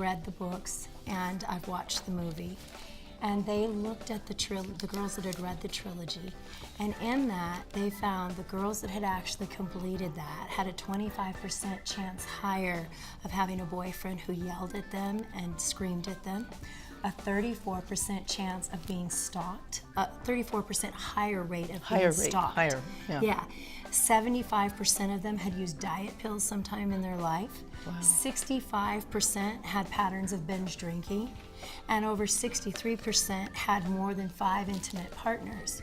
read the books and I've watched the movie. And they looked at the girls that had read the trilogy, and in that they found the girls that had actually completed that had a 25% chance higher of having a boyfriend who yelled at them and screamed at them, a 34% chance of being stalked, a 34% higher rate of being stalked. Higher, yeah. 75% of them had used diet pills sometime in their life. Wow. 65% had patterns of binge drinking, and over 63% had more than 5 intimate partners.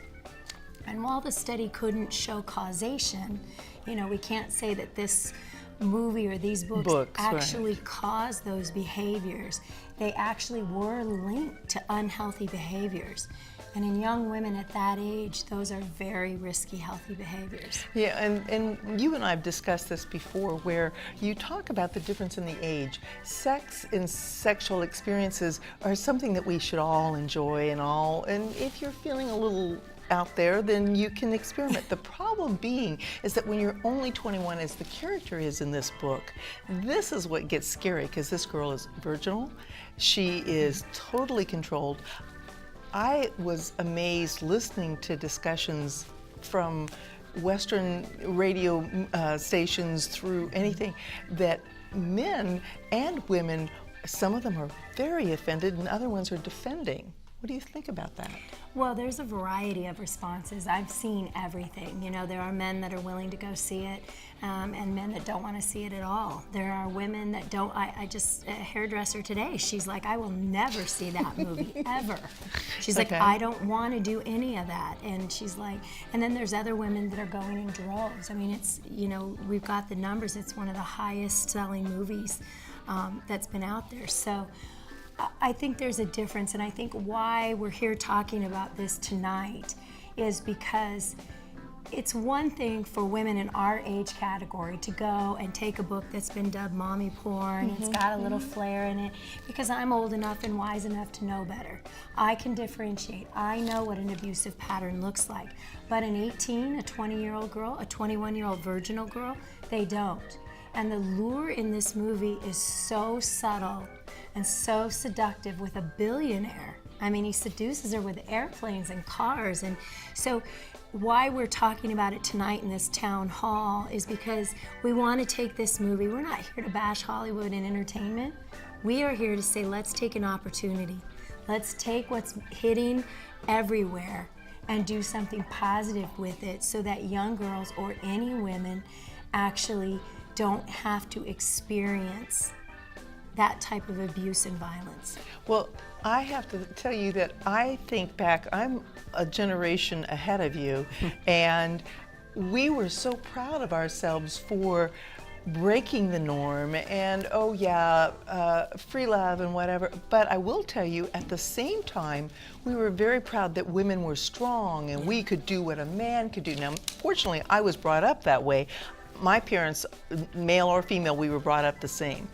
And while the study couldn't show causation, you know, we can't say that this movie or these books actually cause those behaviors. They actually were linked to unhealthy behaviors. And in young women at that age, those are very risky healthy behaviors. Yeah, and you and I have discussed this before, where you talk about the difference in the age. Sex and sexual experiences are something that we should all enjoy and if you're feeling a little out there, then you can experiment. The problem being is that when you're only 21, as the character is in this book, this is what gets scary, because this girl is virginal. She is totally controlled. I was amazed listening to discussions from Western radio stations through anything, that men and women, some of them are very offended and other ones are defending. What do you think about that? Well, there's a variety of responses. I've seen everything. You know, there are men that are willing to go see it, and men that don't want to see it at all. There are women that don't. I just, a hairdresser today, she's like, I will never see that movie, ever. She's like, I don't want to do any of that. And she's like, and then there's other women that are going in droves. I mean, it's, you know, we've got the numbers. It's one of the highest selling movies that's been out there. So I think there's a difference, and I think why we're here talking about this tonight is because it's one thing for women in our age category to go and take a book that's been dubbed mommy porn, it's got a little flair in it, because I'm old enough and wise enough to know better. I can differentiate. I know what an abusive pattern looks like. But an 18, a 20-year-old girl, a 21-year-old virginal girl, they don't. And the lure in this movie is so subtle and so seductive with a billionaire. I mean, he seduces her with airplanes and cars. And so why we're talking about it tonight in this town hall is because we want to take this movie. We're not here to bash Hollywood and entertainment. We are here to say, let's take an opportunity. Let's take what's hitting everywhere and do something positive with it so that young girls or any women actually don't have to experience that type of abuse and violence. Well, I have to tell you that I think back, I'm a generation ahead of you, and we were so proud of ourselves for breaking the norm and, oh yeah, free love and whatever. But I will tell you, at the same time, we were very proud that women were strong and we could do what a man could do. Now, fortunately, I was brought up that way. My parents, male or female, we were brought up the same.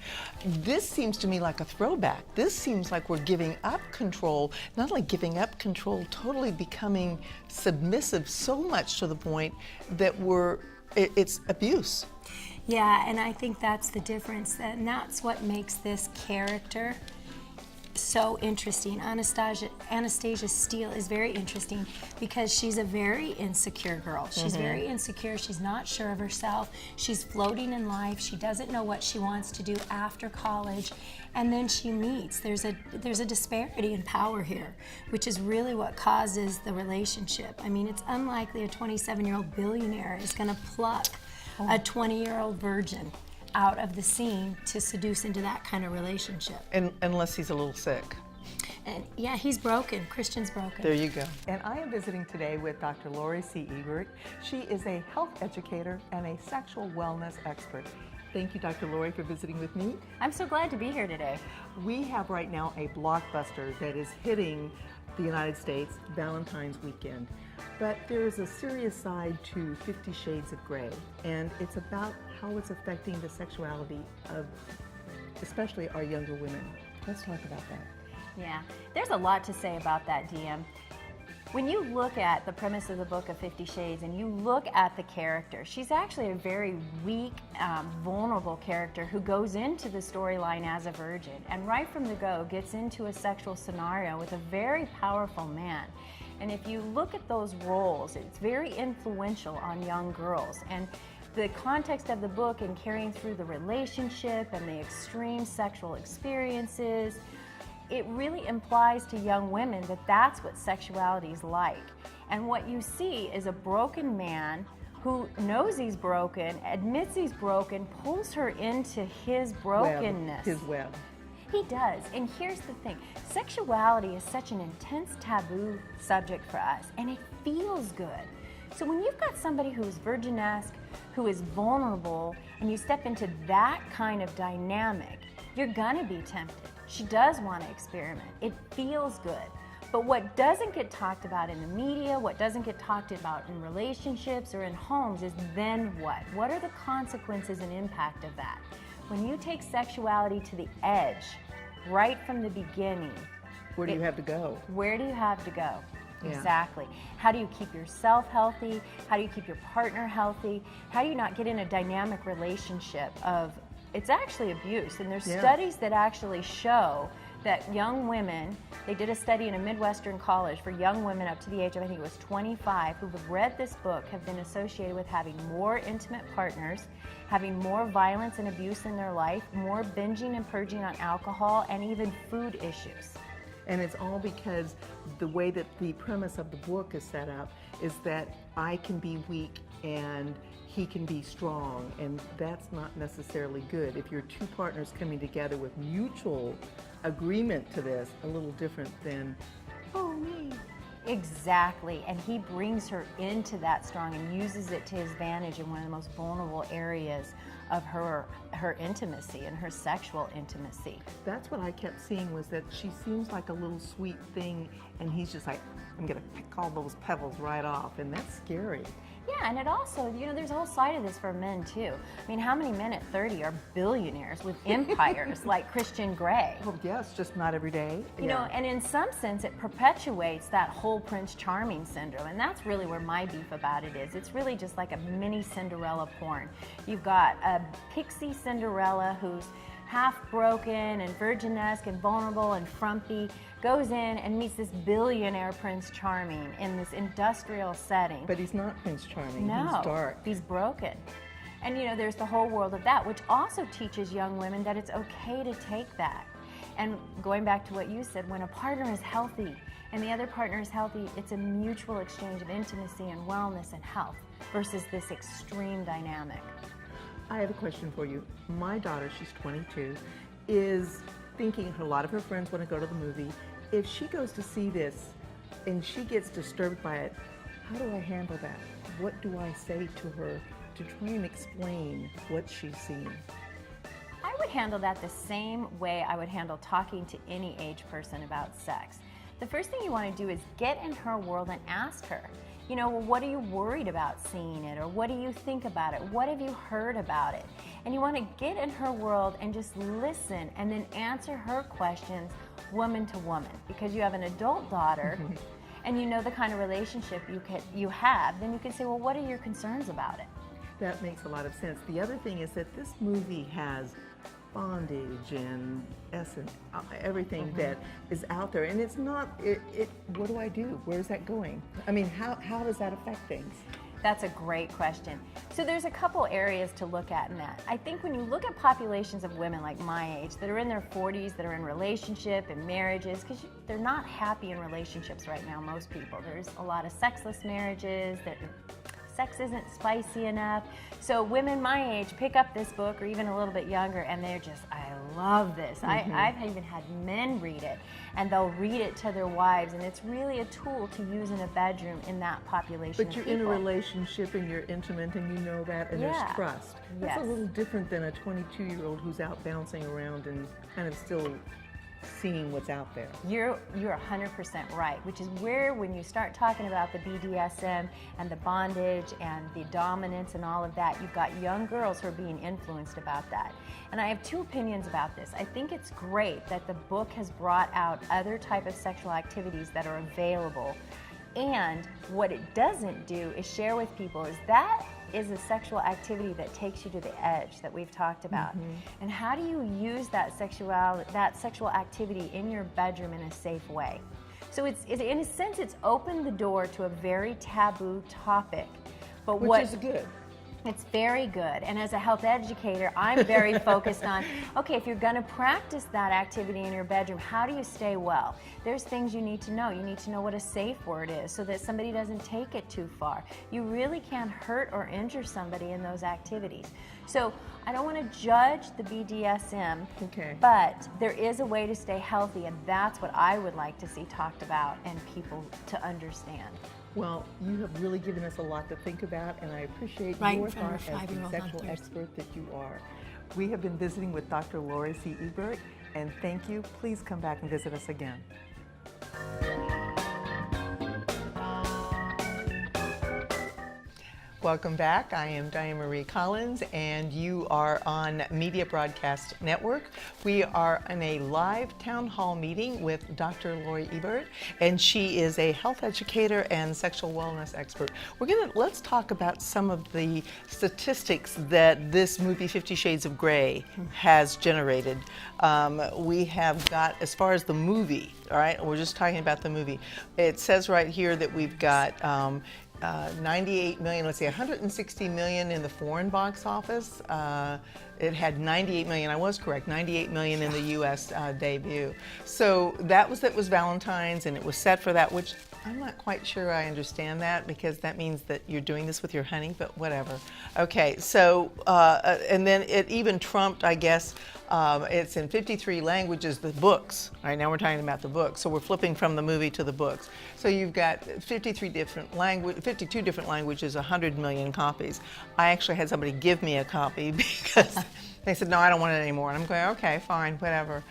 This seems to me like a throwback. This seems like we're giving up control, not only giving up control, totally becoming submissive so much to the point that it's abuse. Yeah, and I think that's the difference, and that's what makes this character so interesting. Anastasia Steele is very interesting because she's a very insecure girl. She's very insecure. She's not sure of herself. She's floating in life. She doesn't know what she wants to do after college. And then she meets. There's a disparity in power here, which is really what causes the relationship. I mean, it's unlikely a 27-year-old billionaire is going to pluck a 20-year-old virgin out of the scene to seduce into that kind of relationship. Unless he's a little sick. And yeah, he's broken. Christian's broken. There you go. And I am visiting today with Dr. Lori C. Ebert. She is a health educator and a sexual wellness expert. Thank you, Dr. Lori, for visiting with me. I'm so glad to be here today. We have right now a blockbuster that is hitting the United States, Valentine's weekend. But there is a serious side to 50 Shades of Grey, and it's about how it's affecting the sexuality of especially our younger women. Let's talk about that. Yeah, there's a lot to say about that, DM. When you look at the premise of the book of 50 Shades and you look at the character, she's actually a very weak, vulnerable character who goes into the storyline as a virgin and right from the go gets into a sexual scenario with a very powerful man. And if you look at those roles, it's very influential on young girls. And the context of the book and carrying through the relationship and the extreme sexual experiences, it really implies to young women that that's what sexuality is like. And what you see is a broken man who knows he's broken, admits he's broken, pulls her into his brokenness. His web. He does. And here's the thing. Sexuality is such an intense taboo subject for us, and it feels good. So when you've got somebody who is virginesque, who is vulnerable, and you step into that kind of dynamic, you're gonna be tempted. She does want to experiment. It feels good. But what doesn't get talked about in the media, what doesn't get talked about in relationships or in homes is then what? What are the consequences and impact of that? When you take sexuality to the edge, right from the beginning, Where do you have to go? Where do you have to go? Yeah. Exactly. How do you keep yourself healthy? How do you keep your partner healthy? How do you not get in a dynamic relationship of, it's actually abuse. And there's studies that actually show that young women, they did a study in a Midwestern college for young women up to the age of, I think it was 25, who have read this book, have been associated with having more intimate partners, having more violence and abuse in their life, more binging and purging on alcohol, and even food issues. And it's all because the way that the premise of the book is set up is that I can be weak and he can be strong, and that's not necessarily good. If you're two partners coming together with mutual agreement to this, a little different than, oh, me. Exactly, and he brings her into that strong and uses it to his advantage in one of the most vulnerable areas of her intimacy and her sexual intimacy. That's what I kept seeing, was that she seems like a little sweet thing, and he's just like, I'm gonna pick all those pebbles right off, and that's scary. Yeah, and it also, you know, there's a whole side of this for men too. I mean, how many men at 30 are billionaires with empires like Christian Grey? Well, yes, just not every day. You know, and in some sense it perpetuates that whole Prince Charming syndrome, and that's really where my beef about it is. It's really just like a mini Cinderella porn. You've got a pixie Cinderella who's half broken and virginesque and vulnerable and frumpy, goes in and meets this billionaire Prince Charming in this industrial setting. But he's not Prince Charming. No, he's dark. He's broken. And you know, there's the whole world of that, which also teaches young women that it's okay to take that. And going back to what you said, when a partner is healthy and the other partner is healthy, it's a mutual exchange of intimacy and wellness and health versus this extreme dynamic. I have a question for you. My daughter, she's 22, is thinking a lot of her friends want to go to the movie. If she goes to see this and she gets disturbed by it, how do I handle that? What do I say to her to try and explain what she's seen? I would handle that the same way I would handle talking to any age person about sex. The first thing you want to do is get in her world and ask her, you know, well, what are you worried about seeing it? Or what do you think about it? What have you heard about it? And you want to get in her world and just listen and then answer her questions woman to woman. Because you have an adult daughter and you know the kind of relationship you have, then you can say, well, what are your concerns about it? That makes a lot of sense. The other thing is that this movie has bondage and essence, everything that is out there, and it's not, what do I do? Where's that going? I mean, how does that affect things? That's a great question. So there's a couple areas to look at in that. I think when you look at populations of women like my age that are in their 40s, that are in relationship and marriages, because they're not happy in relationships right now, most people. There's a lot of sexless marriages, that sex isn't spicy enough. So women my age pick up this book, or even a little bit younger, and they're just, I love this. I've even had men read it, and they'll read it to their wives, and it's really a tool to use in a bedroom in that population. But you're in a relationship and you're intimate and you know that, and there's trust. That's a little different than a 22-year-old who's out bouncing around and kind of still seeing what's out there. You're 100% right, which is where when you start talking about the BDSM and the bondage and the dominance and all of that, you've got young girls who are being influenced about that. And I have two opinions about this. I think it's great that the book has brought out other type of sexual activities that are available And what it doesn't do is share with people is that is a sexual activity that takes you to the edge that we've talked about. And how do you use that sexual activity in your bedroom in a safe way? So it's in a sense, it's opened the door to a very taboo topic. But Which is good. It's very good. And as a health educator, I'm very focused on, okay, if you're going to practice that activity in your bedroom, how do you stay well? There's things you need to know. You need to know what a safe word is so that somebody doesn't take it too far. You really can't hurt or injure somebody in those activities. So I don't want to judge the BDSM, but there is a way to stay healthy, and that's what I would like to see talked about and people to understand. Well, you have really given us a lot to think about, and I appreciate your thought as the sexual expert that you are. We have been visiting with Dr. Lori C. Ebert, and thank you. Please come back and visit us again. Welcome back. I am Dianemarie Collins, and you are on Media Broadcast Network. We are in a live town hall meeting with Dr. Lori Ebert, and she is a health educator and sexual wellness expert. Let's talk about some of the statistics that this movie 50 Shades of Grey has generated. We have got, as far as the movie, all right, we're just talking about the movie. It says right here that we've got 98 million, let's say 160 million in the foreign box office. It had 98 million, I was correct, 98 million in the US debut. So that was Valentine's, and it was set for that, which I'm not quite sure I understand that, because that means that you're doing this with your honey, but whatever. Okay, so, and then it even trumped, I guess, it's in 53 languages, the books. All right, now we're talking about the books. So we're flipping from the movie to the books. So you've got 52 different languages, 100 million copies. I actually had somebody give me a copy because they said, no, I don't want it anymore. And I'm going, okay, fine, whatever.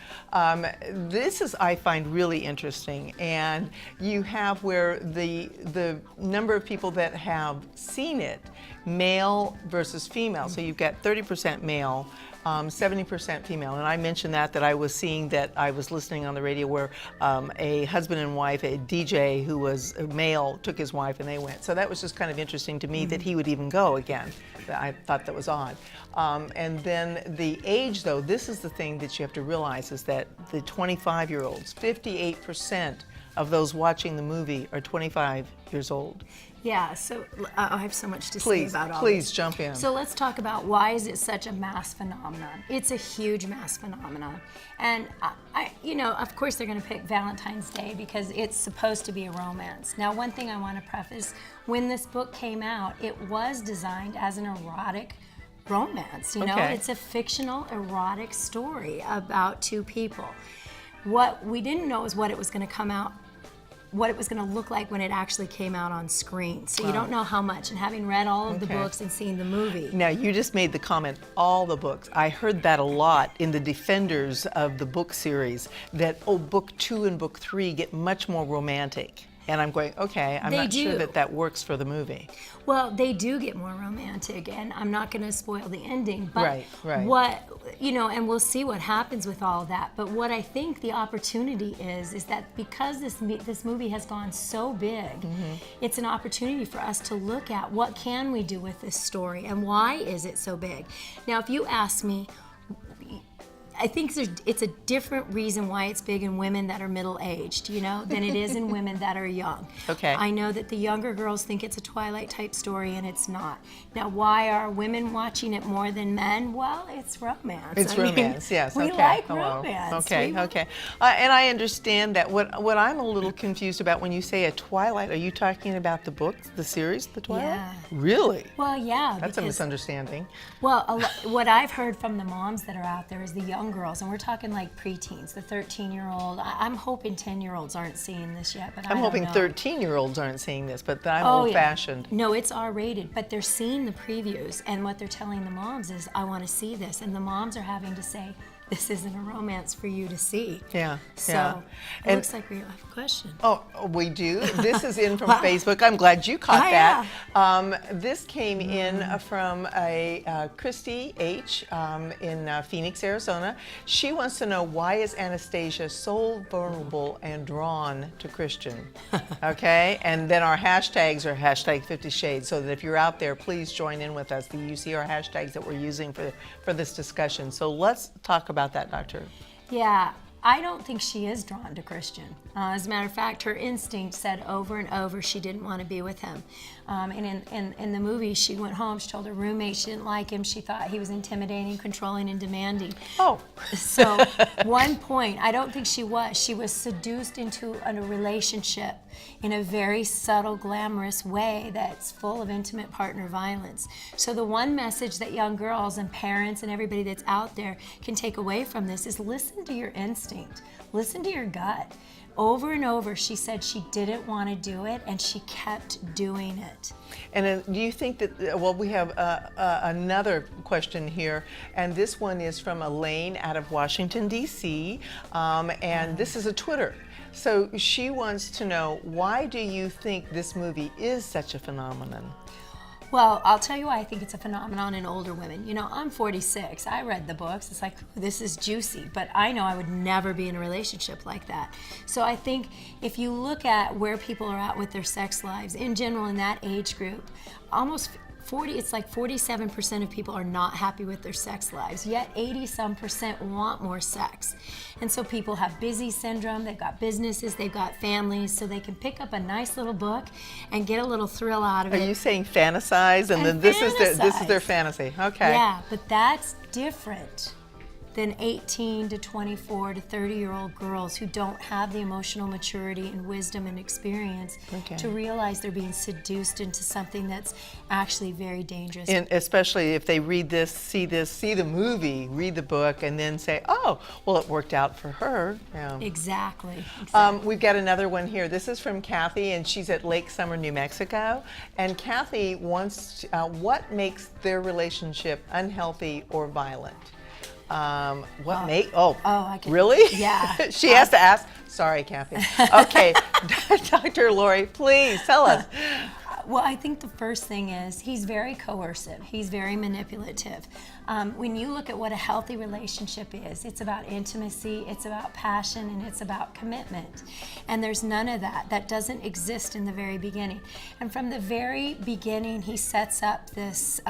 This is, I find, really interesting. And you have where the number of people that have seen it, male versus female. So you've got 30% male, 70% female. And I mentioned that I was seeing that I was listening on the radio where a husband and wife, a DJ who was a male, took his wife and they went. So that was just kind of interesting to me that he would even go again. I thought that was odd. And then the age, though, this is the thing that you have to realize, is that the 25-year-olds, 58% of those watching the movie are 25 years old. Yeah, so I have so much to say about all this. Please jump in. So let's talk about why is it such a mass phenomenon. It's a huge mass phenomenon. And, of course they're going to pick Valentine's Day because it's supposed to be a romance. Now, one thing I want to preface, when this book came out, it was designed as an erotic romance. It's a fictional erotic story about two people. What we didn't know is what it was going to come out, what it was going to look like when it actually came out on screen. So you don't know how much. And having read all of the books and seen the movie. Now, you just made the comment, all the books. I heard that a lot in the defenders of the book series, that, book 2 and book 3 get much more romantic. And I'm going, okay, I'm not sure that works for the movie. Well, they do get more romantic, and I'm not going to spoil the ending, but right. What, and we'll see what happens with all of that. But what I think the opportunity is that because this movie has gone so big, it's an opportunity for us to look at what can we do with this story and why is it so big. Now, if you ask me, I think it's a different reason why it's big in women that are middle-aged, than it is in women that are young. Okay. I know that the younger girls think it's a Twilight-type story, and it's not. Now, why are women watching it more than men? Well, it's romance. It's romance, yes. We like romance. Okay. And I understand that. What I'm a little confused about when you say a Twilight, are you talking about the book, the series, The Twilight? Yeah. Really? Well, yeah. That's a misunderstanding. Well, what I've heard from the moms that are out there is the young girls, and we're talking like preteens, the 13-year-old. I'm hoping 10-year-olds aren't seeing this yet, but I'm hoping 13-year-olds aren't seeing this, but I'm old-fashioned. Yeah. No, it's R-rated, but they're seeing the previews, and what they're telling the moms is, I want to see this, and the moms are having to say, this isn't a romance for you to see. Yeah. So yeah. it looks like we have a question. Oh, we do. This is in from Facebook. I'm glad you caught that. This came in from a Christy H. In Phoenix, Arizona. She wants to know, why is Anastasia so vulnerable and drawn to Christian? Okay, and then our hashtags are hashtag 50 Shades, so that if you're out there, please join in with us. You see our hashtags that we're using for this discussion. So let's talk about that, Doctor. Yeah, I don't think she is drawn to Christian. As a matter of fact, her instinct said over and over she didn't want to be with him. And in the movie, she went home, she told her roommate she didn't like him, she thought he was intimidating, controlling, and demanding. Oh. So, one point, I don't think she was seduced into a relationship in a very subtle, glamorous way that's full of intimate partner violence. So the one message that young girls and parents and everybody that's out there can take away from this is listen to your instinct, listen to your gut. Over and over, she said she didn't want to do it, and she kept doing it. And do you think that, well, we have another question here, and this one is from Elaine out of Washington, D.C., and this is a Twitter. So she wants to know, why do you think this movie is such a phenomenon? Well, I'll tell you why I think it's a phenomenon in older women. You know, I'm 46. I read the books. It's like, this is juicy. But I know I would never be in a relationship like that. So I think if you look at where people are at with their sex lives, in general, in that age group, almost 47% of people are not happy with their sex lives, yet 80-some% want more sex. And so people have busy syndrome, they've got businesses, they've got families, so they can pick up a nice little book and get a little thrill out of it. Are you saying fantasize, and then this is their fantasy? Okay. Yeah, but that's different than 18 to 24 to 30-year-old girls who don't have the emotional maturity and wisdom and experience to realize they're being seduced into something that's actually very dangerous. And especially if they read this, see the movie, read the book, and then say, oh, well, it worked out for her. Yeah. Exactly. We've got another one here. This is from Kathy, and she's at Lake Summer, New Mexico. And Kathy wants, what makes their relationship unhealthy or violent? Really? Yeah. She has to ask. Sorry, Kathy. Okay, Dr. Lori, please tell us. Well, I think the first thing is he's very coercive. He's very manipulative. When you look at what a healthy relationship is, it's about intimacy, it's about passion, and it's about commitment. And there's none of that. That doesn't exist in the very beginning. And from the very beginning, he sets up this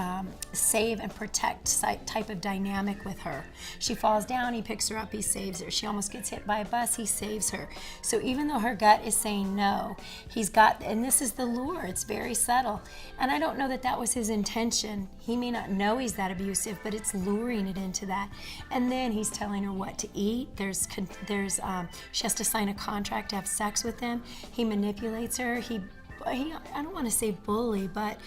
save and protect type of dynamic with her. She falls down, he picks her up, he saves her. She almost gets hit by a bus, he saves her. So even though her gut is saying no, he's got, and this is the lure, it's very subtle. And I don't know that that was his intention. He may not know he's that abusive, but it's luring it into that. And then he's telling her what to eat. She has to sign a contract to have sex with him. He manipulates her. I don't want to say bully, but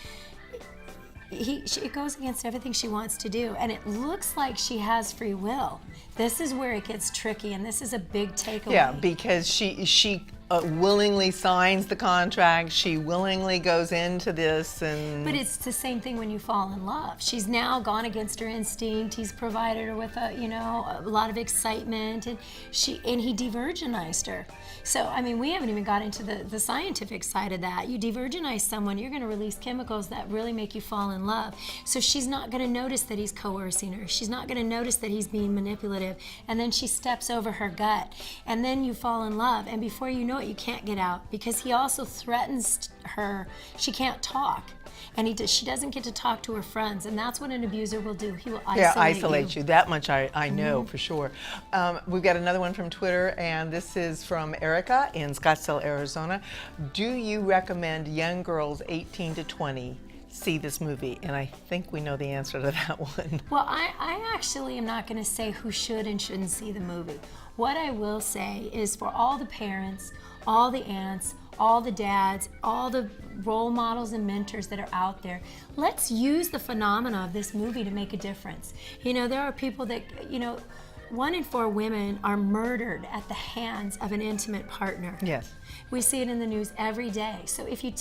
it goes against everything she wants to do. And it looks like she has free will. This is where it gets tricky, and this is a big takeaway. Yeah, because she willingly signs the contract. She willingly goes into this, But it's the same thing when you fall in love. She's now gone against her instinct. He's provided her with a lot of excitement, and he de-virginized her. So I mean, we haven't even got into the scientific side of that. You de-virginize someone, you're going to release chemicals that really make you fall in love. So she's not going to notice that he's coercing her. She's not going to notice that he's being manipulative. And then she steps over her gut, and then you fall in love. And before you know it, you can't get out, because he also threatens her. She can't talk, and she doesn't get to talk to her friends, and that's what an abuser will do. He will isolate you. That much I know for sure. We've got another one from Twitter, and this is from Erica in Scottsdale, Arizona. Do you recommend young girls 18 to 20 see this movie? And I think we know the answer to that one. Well, I actually am not going to say who should and shouldn't see the movie. What I will say is, for all the parents, all the aunts, all the dads, all the role models and mentors that are out there, let's use the phenomena of this movie to make a difference. There are people that, 1 in 4 women are murdered at the hands of an intimate partner. Yes. We see it in the news every day. So if you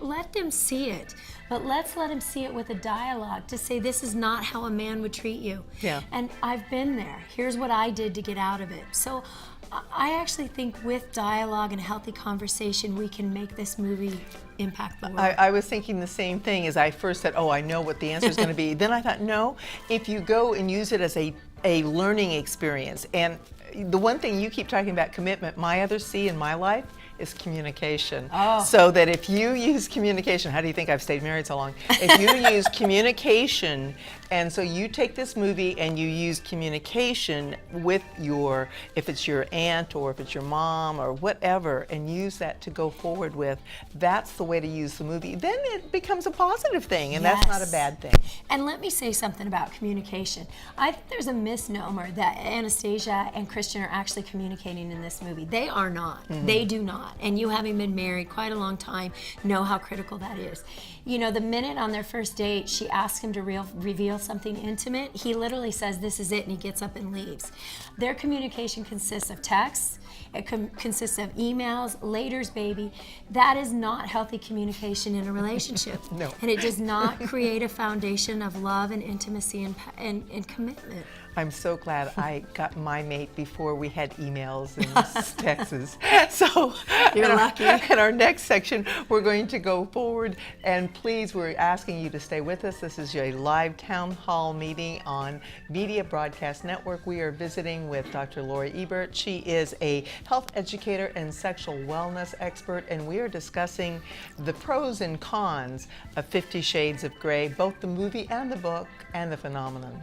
let them see it, but let's let them see it with a dialogue to say, this is not how a man would treat you. Yeah. And I've been there. Here's what I did to get out of it. So I actually think with dialogue and healthy conversation, we can make this movie impact the world. I was thinking the same thing as I first said, oh, I know what the answer is going to be. Then I thought, no, if you go and use it as a learning experience, and the one thing you keep talking about, commitment, my other C in my life is communication. Oh. So that if you use communication, how do you think I've stayed married so long? If you use communication, and so you take this movie and you use communication with your, if it's your aunt or if it's your mom or whatever, and use that to go forward with, that's the way to use the movie. Then it becomes a positive thing, and that's not a bad thing. And let me say something about communication. I think there's a misnomer that Anastasia and Christian are actually communicating in this movie. They are not. Mm-hmm. They do not. And you, having been married quite a long time, know how critical that is. You know, the minute on their first date she asks him to reveal something intimate, he literally says, this is it, and he gets up and leaves. Their communication consists of texts, it consists of emails, laters, baby. That is not healthy communication in a relationship. No. And it does not create a foundation of love and intimacy and commitment. I'm so glad I got my mate before we had emails and texts. So You're lucky. In our next section, we're going to go forward, and please, we're asking you to stay with us. This is a live town hall meeting on Media Broadcast Network. We are visiting with Dr. Lori Ebert. She is a health educator and sexual wellness expert, and we are discussing the pros and cons of 50 Shades of Grey, both the movie and the book and the phenomenon.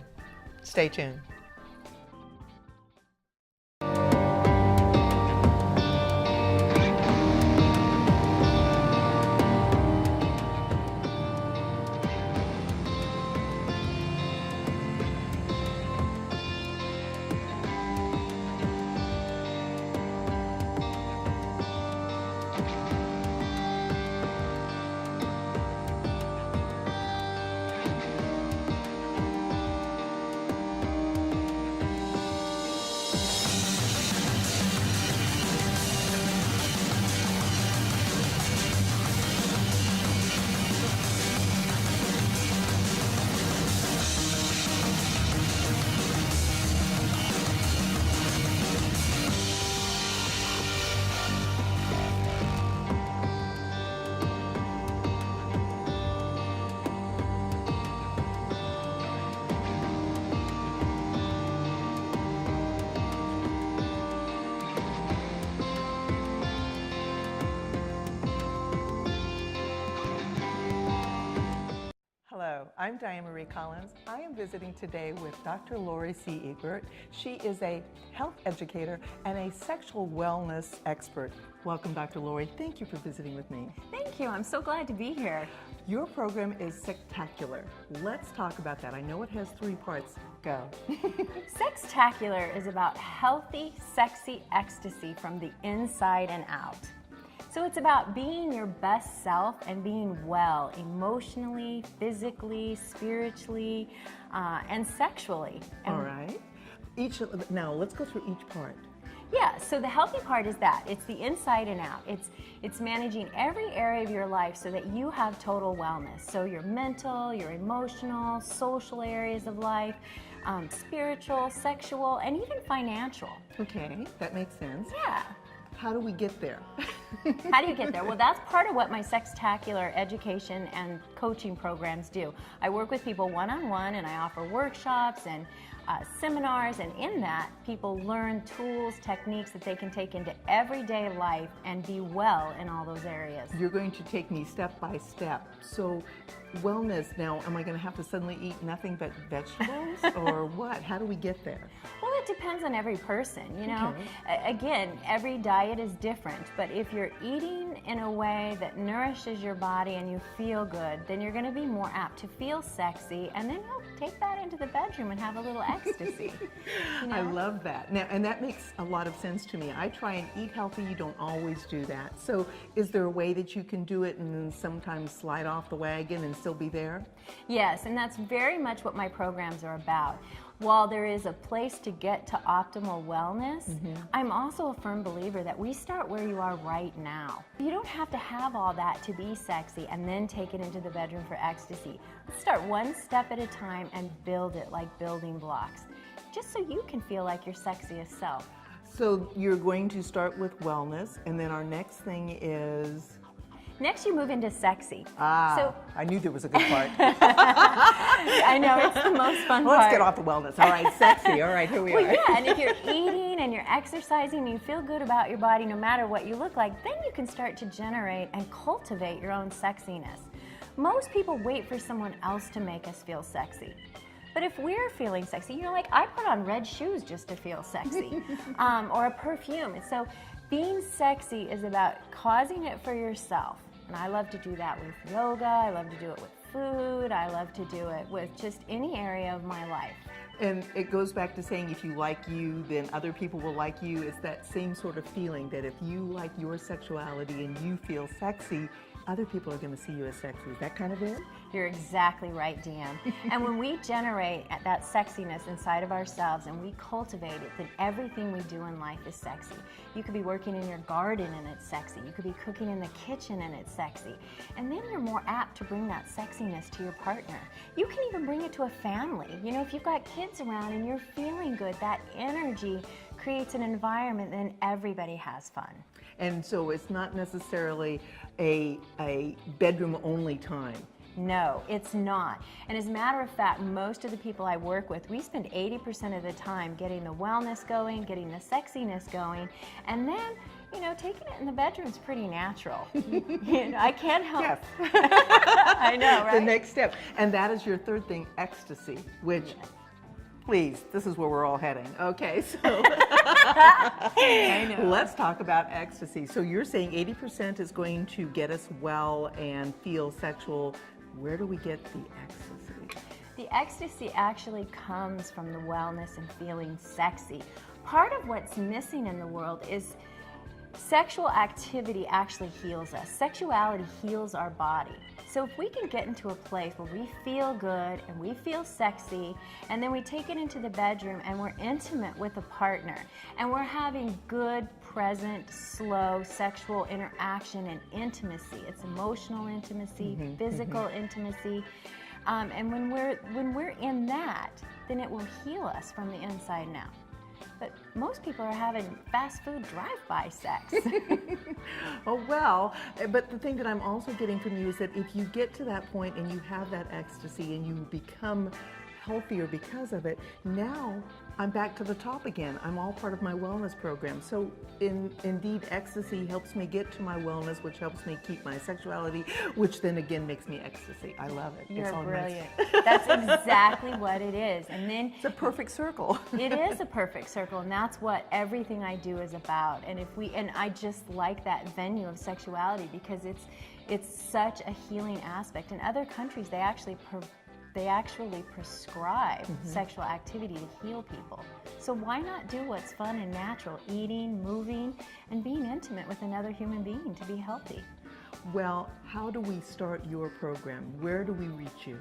Stay tuned. Hello, I'm Dianemarie Collins. I am visiting today with Dr. Lori C. Ebert. She is a health educator and a sexual wellness expert. Welcome, Dr. Lori. Thank you for visiting with me. Thank you. I'm so glad to be here. Your program is spectacular. Let's talk about that. I know it has 3 parts. Go. Sextacular is about healthy, sexy ecstasy from the inside and out. So it's about being your best self and being well emotionally, physically, spiritually, and sexually. And all right. Now let's go through each part. Yeah, so the healthy part is that it's the inside and out. It's managing every area of your life so that you have total wellness. So your mental, your emotional, social areas of life, spiritual, sexual, and even financial. Okay, that makes sense. Yeah. How do we get there? How do you get there? Well, that's part of what my Sextacular education and coaching programs do. I work with people one-on-one, and I offer workshops and seminars, and in that, people learn tools, techniques that they can take into everyday life and be well in all those areas. You're going to take me step by step. So wellness, now, am I going to have to suddenly eat nothing but vegetables or what? How do we get there? Well, it depends on every person, you know. Okay. Again, every diet is different, but if you're eating in a way that nourishes your body and you feel good, then you're going to be more apt to feel sexy, and then you'll take that into the bedroom and have a little ecstasy. You know? I love that. Now, and that makes a lot of sense to me. I try and eat healthy. You don't always do that. So is there a way that you can do it and then sometimes slide off the wagon and still be there? Yes, and that's very much what my programs are about. while there is a place to get to optimal wellness, I'm also a firm believer that we start where you are right now. You don't have to have all that to be sexy and then take it into the bedroom for ecstasy. Let's start one step at a time and build it like building blocks, just so you can feel like your sexiest self. So you're going to start with wellness, and then our next thing is... Next, you move into sexy. So I knew there was a good part. I know, it's the most fun part. Let's get off the wellness. All right, sexy. All right, here we are. Well, yeah, and if you're eating and you're exercising and you feel good about your body no matter what you look like, then you can start to generate and cultivate your own sexiness. Most people wait for someone else to make us feel sexy. But if we're feeling sexy, like I put on red shoes just to feel sexy, or a perfume. So being sexy is about causing it for yourself. And I love to do that with yoga, I love to do it with food, I love to do it with just any area of my life. And it goes back to saying if you like you, then other people will like you. It's that same sort of feeling that if you like your sexuality and you feel sexy, other people are going to see you as sexy. Is that kind of it? You're exactly right, Deanne. And when we generate that sexiness inside of ourselves and we cultivate it, then everything we do in life is sexy. You could be working in your garden and it's sexy. You could be cooking in the kitchen and it's sexy. And then you're more apt to bring that sexiness to your partner. You can even bring it to a family. If you've got kids around and you're feeling good, that energy creates an environment, then everybody has fun. And so it's not necessarily a bedroom only time. No, it's not. And as a matter of fact, most of the people I work with, we spend 80% of the time getting the wellness going, getting the sexiness going, and then, taking it in the bedroom is pretty natural. I can't help. Yes. I know, right? The next step. And that is your third thing, ecstasy, which... Yes. Please, this is where we're all heading. Okay, so I know. Let's talk about ecstasy. So you're saying 80% is going to get us well and feel sexual. Where do we get the ecstasy? The ecstasy actually comes from the wellness and feeling sexy. Part of what's missing in the world is sexual activity actually heals us. Sexuality heals our body. So if we can get into a place where we feel good and we feel sexy, and then we take it into the bedroom and we're intimate with a partner, and we're having good, present, slow sexual interaction and intimacy. It's emotional intimacy, physical intimacy. And when we're in that, then it will heal us from the inside and out. But most people are having fast food drive-by sex. Oh, well, but the thing that I'm also getting from you is that if you get to that point and you have that ecstasy and you become healthier because of it, now I'm back to the top again. I'm all part of my wellness program. So indeed, ecstasy helps me get to my wellness, which helps me keep my sexuality, which then again makes me ecstasy. I love it. You're it's all brilliant. Nice. That's exactly what it is. And then it's a perfect circle. It is a perfect circle, and that's what everything I do is about. And I just like that venue of sexuality because it's such a healing aspect. In other countries, they actually prescribe sexual activity to heal people. So why not do what's fun and natural, eating, moving, and being intimate with another human being to be healthy? Well, how do we start your program? Where do we reach you?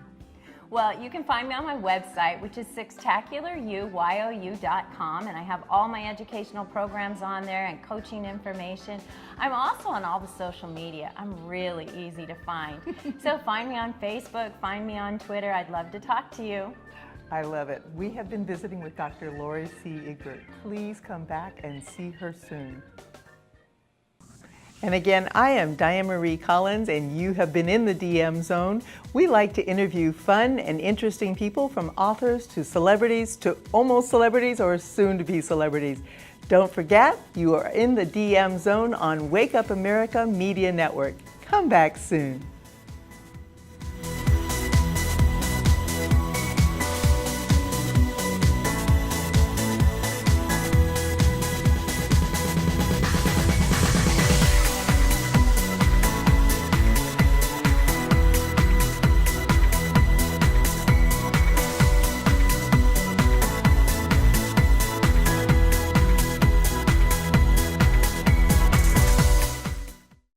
Well, you can find me on my website, which is sextacularuyou.com, and I have all my educational programs on there and coaching information. I'm also on all the social media. I'm really easy to find. So find me on Facebook, find me on Twitter. I'd love to talk to you. I love it. We have been visiting with Dr. Lori C. Ebert. Please come back and see her soon. And again, I am Dianemarie Collins, and you have been in the DM Zone. We like to interview fun and interesting people, from authors to celebrities to almost celebrities or soon-to-be celebrities. Don't forget, you are in the DM Zone on Wake Up America Media Network. Come back soon.